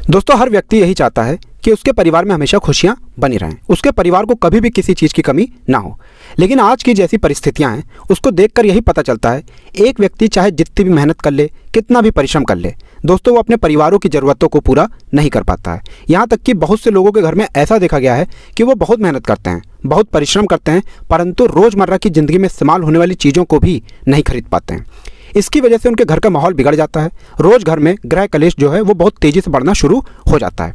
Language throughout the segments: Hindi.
दोस्तों, हर व्यक्ति यही चाहता है कि उसके परिवार में हमेशा खुशियां बनी रहें, उसके परिवार को कभी भी किसी चीज़ की कमी ना हो। लेकिन आज की जैसी परिस्थितियां हैं उसको देखकर यही पता चलता है, एक व्यक्ति चाहे जितनी भी मेहनत कर ले, कितना भी परिश्रम कर ले, दोस्तों वो अपने परिवारों की ज़रूरतों को पूरा नहीं कर पाता है। यहाँ तक कि बहुत से लोगों के घर में ऐसा देखा गया है कि वो बहुत मेहनत करते हैं, बहुत परिश्रम करते हैं, परंतु रोज़मर्रा की ज़िंदगी में इस्तेमाल होने वाली चीज़ों को भी नहीं खरीद पाते हैं। इसकी वजह से उनके घर का माहौल बिगड़ जाता है। रोज़ घर में गृह कलेश जो है वो बहुत तेज़ी से बढ़ना शुरू हो जाता है।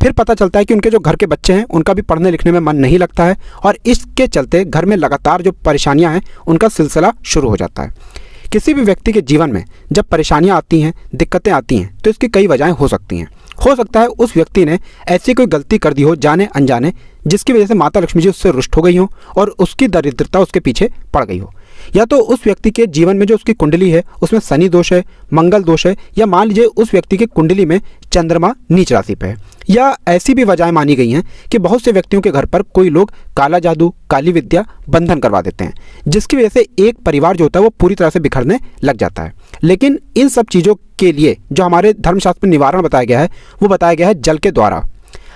फिर पता चलता है कि उनके जो घर के बच्चे हैं उनका भी पढ़ने लिखने में मन नहीं लगता है और इसके चलते घर में लगातार जो परेशानियां हैं उनका सिलसिला शुरू हो जाता है। किसी भी व्यक्ति के जीवन में जब परेशानियां आती हैं, दिक्कतें आती हैं, तो इसकी कई वजहें हो सकती हैं। हो सकता है उस व्यक्ति ने ऐसी कोई गलती कर दी हो जाने अनजाने, जिसकी वजह से माता लक्ष्मी जी उससे रुष्ट हो गई हो और उसकी दरिद्रता उसके पीछे पड़ गई हो। या तो उस व्यक्ति के जीवन में जो उसकी कुंडली है उसमें शनि दोष है, मंगल दोष है, या मान लीजिए उस व्यक्ति की कुंडली में चंद्रमा नीच राशि पे है। या ऐसी भी वजहें मानी गई हैं कि बहुत से व्यक्तियों के घर पर कोई लोग काला जादू, काली विद्या, बंधन करवा देते हैं, जिसकी वजह से एक परिवार जो होता है वो पूरी तरह से बिखरने लग जाता है। लेकिन इन सब चीज़ों के लिए जो हमारे धर्मशास्त्र में निवारण बताया गया है वो बताया गया है जल के द्वारा।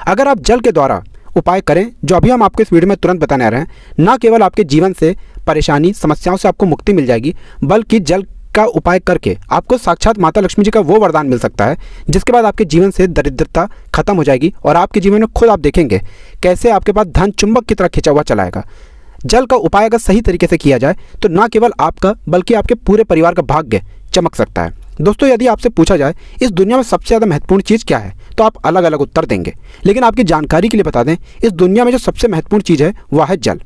अगर आप जल के द्वारा उपाय करें, जो अभी हम आपको इस वीडियो में तुरंत बताने आ रहे हैं, ना केवल आपके जीवन से परेशानी समस्याओं से आपको मुक्ति मिल जाएगी, बल्कि जल का उपाय करके आपको साक्षात माता लक्ष्मी जी का वो वरदान मिल सकता है जिसके बाद आपके जीवन से दरिद्रता खत्म हो जाएगी और आपके जीवन में खुद आप देखेंगे कैसे आपके पास धन चुंबक की तरह खिंचा हुआ चला आएगा। जल का उपाय अगर सही तरीके से किया जाए तो ना केवल आपका बल्कि आपके पूरे परिवार का भाग्य चमक सकता है। दोस्तों, यदि आपसे पूछा जाए इस दुनिया में सबसे ज़्यादा महत्वपूर्ण चीज़ क्या है, तो आप अलग अलग उत्तर देंगे। लेकिन आपकी जानकारी के लिए बता दें, इस दुनिया में जो सबसे महत्वपूर्ण चीज़ है वह है जल।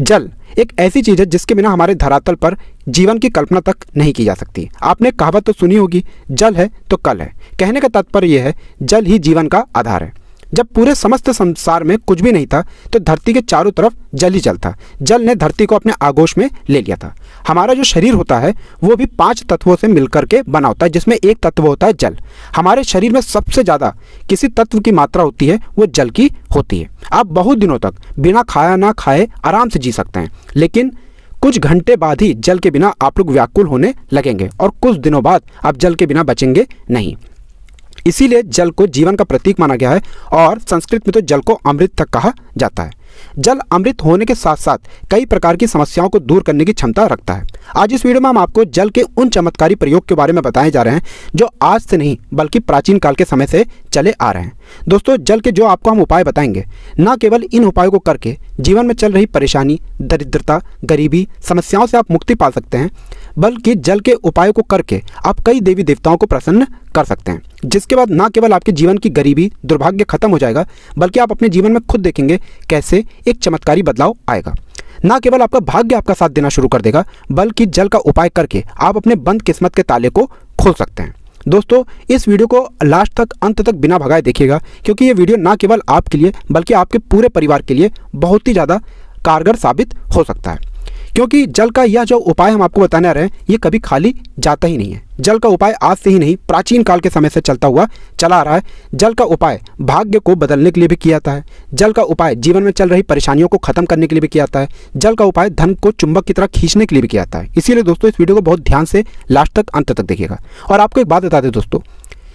जल एक ऐसी चीज़ है जिसके बिना हमारे धरातल पर जीवन की कल्पना तक नहीं की जा सकती। आपने कहावत तो सुनी होगी, जल है तो कल है। कहने का तात्पर्य यह है, जल ही जीवन का आधार है। जब पूरे समस्त संसार में कुछ भी नहीं था तो धरती के चारों तरफ जल ही जल था। जल ने धरती को अपने आगोश में ले लिया था। हमारा जो शरीर होता है वो भी 5 तत्वों से मिलकर के बना होता है, जिसमें एक तत्व होता है जल। हमारे शरीर में सबसे ज़्यादा किसी तत्व की मात्रा होती है वो जल की होती है। आप बहुत दिनों तक बिना खाया ना खाए आराम से जी सकते हैं, लेकिन कुछ घंटे बाद ही जल के बिना आप लोग व्याकुल होने लगेंगे और कुछ दिनों बाद आप जल के बिना बचेंगे नहीं। इसीलिए जल को जीवन का प्रतीक माना गया है और संस्कृत में तो जल को अमृत तक कहा जाता है। जल अमृत होने के साथ साथ कई प्रकार की समस्याओं को दूर करने की क्षमता रखता है। आज इस वीडियो में हम आपको जल के उन चमत्कारी प्रयोग के बारे में बताए जा रहे हैं जो आज से नहीं बल्कि प्राचीन काल के समय से चले आ रहे हैं। दोस्तों, जल के जो आपको हम उपाय बताएंगे, ना केवल इन उपायों को करके जीवन में चल रही परेशानी, दरिद्रता, गरीबी, समस्याओं से आप मुक्ति पा सकते हैं, बल्कि जल के उपायों को करके आप कई देवी देवताओं को प्रसन्न कर सकते हैं, जिसके बाद ना केवल आपके जीवन की गरीबी, दुर्भाग्य खत्म हो जाएगा, बल्कि आप अपने जीवन में खुद देखेंगे कैसे एक चमत्कारी बदलाव आएगा। ना केवल आपका भाग्य आपका साथ देना शुरू कर देगा, बल्कि जल का उपाय करके आप अपने बंद किस्मत के ताले को खोल सकते हैं। दोस्तों, इस वीडियो को लास्ट तक, अंत तक बिना भगाए देखिएगा, क्योंकि ये वीडियो ना केवल आपके लिए बल्कि आपके पूरे परिवार के लिए बहुत ही ज़्यादा कारगर साबित हो सकता है। क्योंकि जल का यह जो उपाय हम आपको बताने आ रहे हैं ये कभी खाली जाता ही नहीं है। जल का उपाय आज से ही नहीं, प्राचीन काल के समय से चलता हुआ चला आ रहा है। जल का उपाय भाग्य को बदलने के लिए भी किया जाता है। जल का उपाय जीवन में चल रही परेशानियों को खत्म करने के लिए भी किया जाता है। जल का उपाय धन को चुंबक की तरह खींचने के लिए भी किया जाता है। इसीलिए दोस्तों, इस वीडियो को बहुत ध्यान से लास्ट तक, अंत तक देखिएगा। और आपको एक बात बता दें दोस्तों,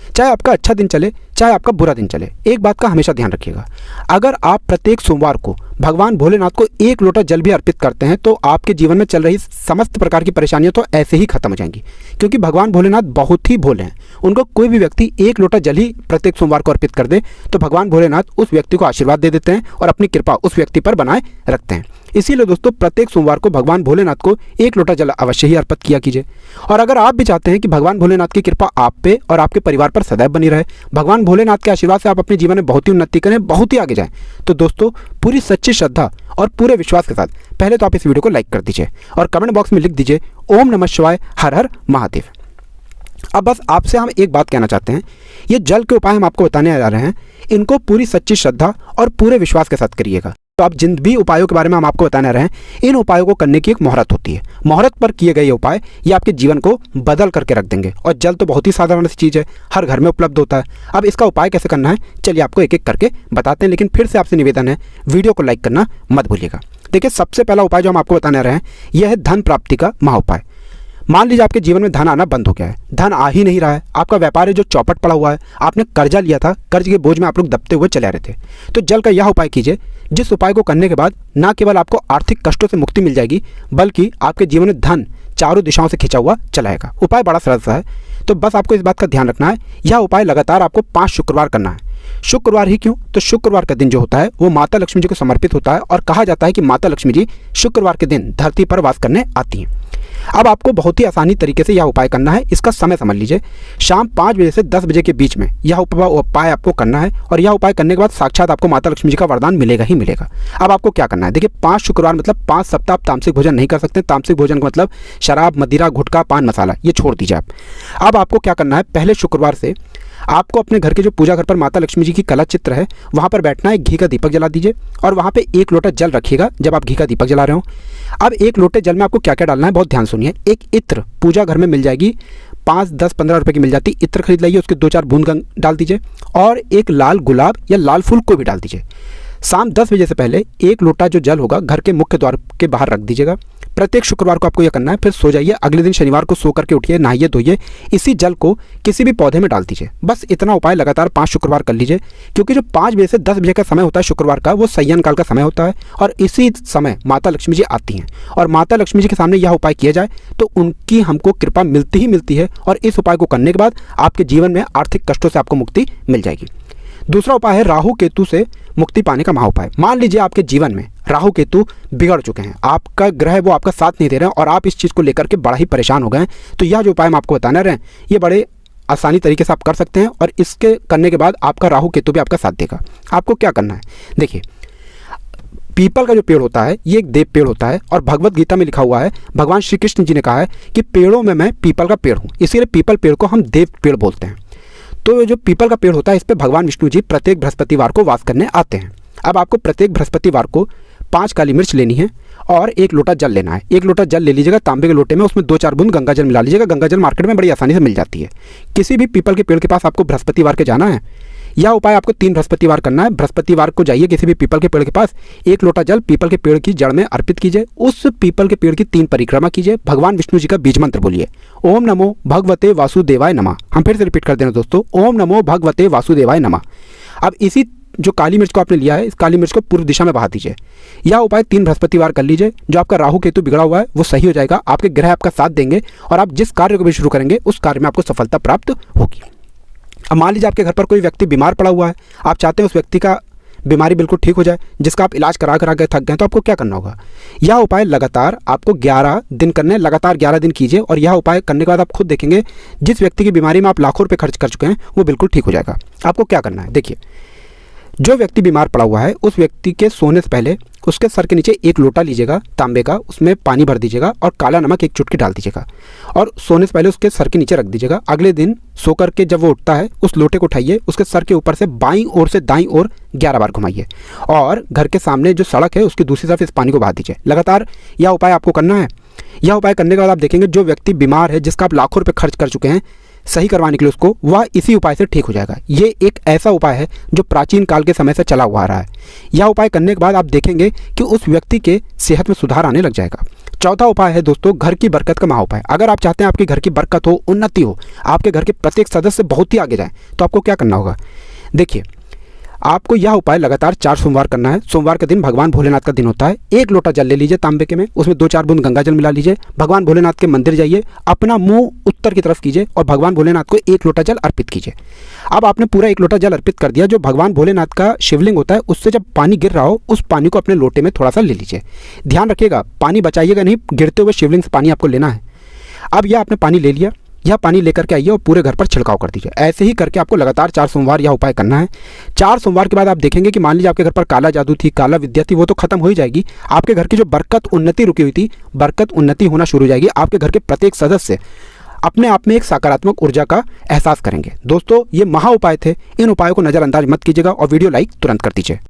चाहे आपका अच्छा दिन चले चाहे आपका बुरा दिन चले, एक बात का हमेशा ध्यान रखिएगा, अगर आप प्रत्येक सोमवार को भगवान भोलेनाथ को 1 लोटा जल भी अर्पित करते हैं तो आपके जीवन में चल रही समस्त प्रकार की परेशानियां तो ऐसे ही खत्म हो जाएंगी। क्योंकि भगवान भोलेनाथ बहुत ही भोले हैं। उनको कोई भी व्यक्ति 1 लोटा जल ही प्रत्येक सोमवार को अर्पित कर दे तो भगवान भोलेनाथ उस व्यक्ति को आशीर्वाद दे देते हैं और अपनी कृपा उस व्यक्ति पर बनाए रखते हैं। इसीलिए दोस्तों, प्रत्येक सोमवार को भगवान भोलेनाथ को 1 लोटा जल अवश्य ही अर्पित किया कीजिए। और अगर आप भी चाहते हैं कि भगवान भोलेनाथ की कृपा आप पे और आपके परिवार पर सदैव बनी रहे, भगवान भोलेनाथ के आशीर्वाद से आप अपने जीवन में बहुत ही उन्नति करें, बहुत ही आगे जाएं, तो दोस्तों पूरी सच्ची श्रद्धा और पूरे विश्वास के साथ पहले तो आप इस वीडियो को लाइक कर दीजिए और कमेंट बॉक्स में लिख दीजिए ओम नमः शिवाय, हर हर महादेव। अब बस आपसे हम एक बात कहना चाहते हैं, ये जल के उपाय हम आपको बताने आ रहे हैं, इनको पूरी सच्ची श्रद्धा और पूरे विश्वास के साथ करिएगा। तो आप जिन भी उपायों के बारे में हम आपको बताने रहे हैं, इन उपायों को करने की एक मुहूर्त होती है। मुहूर्त पर किए गए ये उपाय ये आपके जीवन को बदल करके रख देंगे। और जल तो बहुत ही साधारण सी चीज़ है, हर घर में उपलब्ध होता है। अब इसका उपाय कैसे करना है, चलिए आपको एक एक करके बताते हैं। लेकिन फिर से आपसे निवेदन है, वीडियो को लाइक करना मत भूलिएगा। देखिए, सबसे पहला उपाय जो हम आपको बताने रहे हैं यह है धन प्राप्ति का महाउपाय। मान लीजिए आपके जीवन में धन आना बंद हो गया है, धन आ ही नहीं रहा है, आपका व्यापार है जो चौपट पड़ा हुआ है, आपने कर्जा लिया था, कर्ज के बोझ में आप लोग दबते हुए चले आ रहे थे। तो जल का यह उपाय कीजिए, जिस उपाय को करने के बाद न केवल आपको आर्थिक कष्टों से मुक्ति मिल जाएगी, बल्कि आपके जीवन में धन चारों दिशाओं से खिंचा हुआ चला आएगा। उपाय बड़ा सरल सा है, तो बस आपको इस बात का ध्यान रखना है, यह उपाय लगातार आपको 5 शुक्रवार करना है। शुक्रवार ही क्यों? तो शुक्रवार का दिन जो होता है वो माता लक्ष्मी जी को समर्पित होता है और कहा जाता है कि माता लक्ष्मी जी शुक्रवार के दिन धरती पर वास करने आती हैं। अब आपको बहुत ही आसानी तरीके से यह उपाय करना है। इसका समय समझ लीजिए, शाम 5 बजे से 10 बजे के बीच में यह उपाय आपको करना है और यह उपाय करने के बाद साक्षात आपको माता लक्ष्मी जी का वरदान मिलेगा ही मिलेगा। अब आपको क्या करना है, देखिए 5 शुक्रवार मतलब 5 सप्ताह आप तामसिक भोजन नहीं कर सकते। तामसिक भोजन का मतलब शराब, मदिरा, गुटखा, पान मसाला, ये छोड़ दीजिए आप। अब आपको क्या करना है, पहले शुक्रवार से आपको अपने घर के जो पूजा घर पर माता लक्ष्मी जी की कला चित्र है वहाँ पर बैठना है, घी का दीपक जला दीजिए और वहाँ पे 1 लोटा जल रखिएगा जब आप घी का दीपक जला रहे हो। अब 1 लोटे जल में आपको क्या क्या डालना है, बहुत ध्यान सुनिए। एक इत्र पूजा घर में मिल जाएगी, 5, 10, 15 रुपए की मिल जाती, इत्र खरीद लाइए, उसके 2-4 बूंद डाल दीजिए और एक लाल गुलाब या लाल फूल को भी डाल दीजिए। शाम 10 बजे से पहले 1 लोटा जो जल होगा घर के मुख्य द्वार के बाहर रख दीजिएगा। प्रत्येक शुक्रवार को आपको यह करना है। फिर सो जाइए, अगले दिन शनिवार को सो करके उठिए, नहाइए धोइए, इसी जल को किसी भी पौधे में डाल दीजिए। बस इतना उपाय लगातार 5 शुक्रवार कर लीजिए, क्योंकि जो 5 बजे से 10 बजे का समय होता है शुक्रवार का, वो शयन काल का समय होता है और इसी समय माता लक्ष्मी जी आती हैं और माता लक्ष्मी जी के सामने यह उपाय किया जाए तो उनकी हमको कृपा मिलती ही मिलती है और इस उपाय को करने के बाद आपके जीवन में आर्थिक कष्टों से आपको मुक्ति मिल जाएगी। दूसरा उपाय है राहु केतु से मुक्ति पाने का महाउपाय। मान लीजिए आपके जीवन में राहु केतु बिगड़ चुके हैं, आपका ग्रह वो आपका साथ नहीं दे रहे हैं और आप इस चीज़ को लेकर के बड़ा ही परेशान हो गए हैं, तो यह जो उपाय हम आपको बताने रहे हैं ये बड़े आसानी तरीके से आप कर सकते हैं और इसके करने के बाद आपका राहु केतु भी आपका साथ देगा। आपको क्या करना है, देखिए पीपल का जो पेड़ होता है ये एक देव पेड़ होता है और भगवत गीता में लिखा हुआ है, भगवान श्री कृष्ण जी ने कहा है कि पेड़ों में मैं पीपल का पेड़ हूँ, इसीलिए पीपल पेड़ को हम देव पेड़ बोलते हैं। तो जो पीपल का पेड़ होता है इस पर भगवान विष्णु जी प्रत्येक बृहस्पतिवार को वास करने आते हैं। अब आपको प्रत्येक बृहस्पतिवार को 5 काली मिर्च लेनी है और 1 लोटा जल लेना है। 1 लोटा जल ले लीजिएगा तांबे के लोटे में, उसमें 2-4 बूंद गंगा जल मिला लीजिएगा। गंगा जल मार्केट में बड़ी आसानी से मिल जाती है। किसी भी पीपल के पेड़ के पास आपको बृहस्पतिवार के जाना है। यह उपाय आपको 3 बृहस्पतिवार करना है। बृहस्पतिवार को जाइए किसी भी पीपल के पेड़ के पास, 1 लोटा जल पीपल के पेड़ की जड़ में अर्पित कीजिए। उस पीपल के पेड़ की 3 परिक्रमा कीजिए, भगवान विष्णु जी का बीज मंत्र बोलिए, ओम नमो भगवते वासुदेवाय नमः। हम फिर से रिपीट कर देना दोस्तों, ओम नमो भगवते वासुदेवाय नमः। अब इसी जो काली मिर्च को आपने लिया है, इस काली मिर्च को पूर्व दिशा में बहा दीजिए। यह उपाय 3 बृहस्पतिवार कर लीजिए। जो आपका राहु केतु बिगड़ा हुआ है वो सही हो जाएगा, आपके ग्रह आपका साथ देंगे और आप जिस कार्य को भी शुरू करेंगे उस कार्य में आपको सफलता प्राप्त होगी। अब मान लीजिए आपके घर पर कोई व्यक्ति बीमार पड़ा हुआ है, आप चाहते हैं उस व्यक्ति का बीमारी बिल्कुल ठीक हो जाए, जिसका आप इलाज करा करा के थक गए, तो आपको क्या करना होगा, यह उपाय लगातार आपको 11 दिन करने, लगातार 11 दिन कीजिए और यह उपाय करने के बाद आप खुद देखेंगे जिस व्यक्ति की बीमारी में आप लाखों रुपए खर्च कर चुके हैं वो बिल्कुल ठीक हो जाएगा। आपको क्या करना है, देखिए जो व्यक्ति बीमार पड़ा हुआ है उस व्यक्ति के सोने से पहले उसके सर के नीचे 1 लोटा लीजिएगा तांबे का, उसमें पानी भर दीजिएगा और काला नमक 1 चुटकी डाल दीजिएगा और सोने से पहले उसके सर के नीचे रख दीजिएगा। अगले दिन सो करके जब वो उठता है उस लोटे को उठाइए, उसके सर के ऊपर से बाईं ओर से दाईं ओर 11 बार घुमाइए और घर के सामने जो सड़क है उसकी दूसरी तरफ इस पानी को बहा दीजिए। लगातार यह उपाय आपको करना है। यह उपाय करने के बाद आप देखेंगे जो व्यक्ति बीमार है, जिसका आप लाखों रुपये खर्च कर चुके हैं सही करवाने के लिए, उसको वह इसी उपाय से ठीक हो जाएगा। ये एक ऐसा उपाय है जो प्राचीन काल के समय से चला हुआ आ रहा है। यह उपाय करने के बाद आप देखेंगे कि उस व्यक्ति के सेहत में सुधार आने लग जाएगा। चौथा उपाय है दोस्तों घर की बरकत का महाउपाय। अगर आप चाहते हैं आपके घर की बरकत हो, उन्नति हो, आपके घर के प्रत्येक सदस्य बहुत ही आगे जाए, तो आपको क्या करना होगा, देखिए आपको यह उपाय लगातार 4 सोमवार करना है। सोमवार के दिन भगवान भोलेनाथ का दिन होता है। 1 लोटा जल ले लीजिए तांबे के में, उसमें 2-4 बूंद गंगा जल मिला लीजिए। भगवान भोलेनाथ के मंदिर जाइए, अपना मुंह उत्तर की तरफ कीजिए और भगवान भोलेनाथ को 1 लोटा जल अर्पित कीजिए। अब आपने पूरा 1 लोटा जल अर्पित कर दिया। जो भगवान भोलेनाथ का शिवलिंग होता है उससे जब पानी गिर रहा हो उस पानी को अपने लोटे में थोड़ा सा ले लीजिए। ध्यान रखिएगा पानी बचाइएगा नहीं, गिरते हुए शिवलिंग से पानी आपको लेना है। अब यह आपने पानी ले लिया, यह पानी लेकर के आइए और पूरे घर पर छिड़काव कर दीजिए। ऐसे ही करके आपको लगातार 4 सोमवार यह उपाय करना है। 4 सोमवार के बाद आप देखेंगे कि मान लीजिए आपके घर पर काला जादू थी, काला विद्या थी, वो तो खत्म हो ही जाएगी। आपके घर की जो बरकत उन्नति रुकी हुई थी, बरकत उन्नति होना शुरू हो जाएगी। आपके घर के प्रत्येक सदस्य अपने आप में एक सकारात्मक ऊर्जा का एहसास करेंगे। दोस्तों ये महा उपाय थे, इन उपायों को नजरअंदाज मत कीजिएगा और वीडियो लाइक तुरंत कर दीजिए।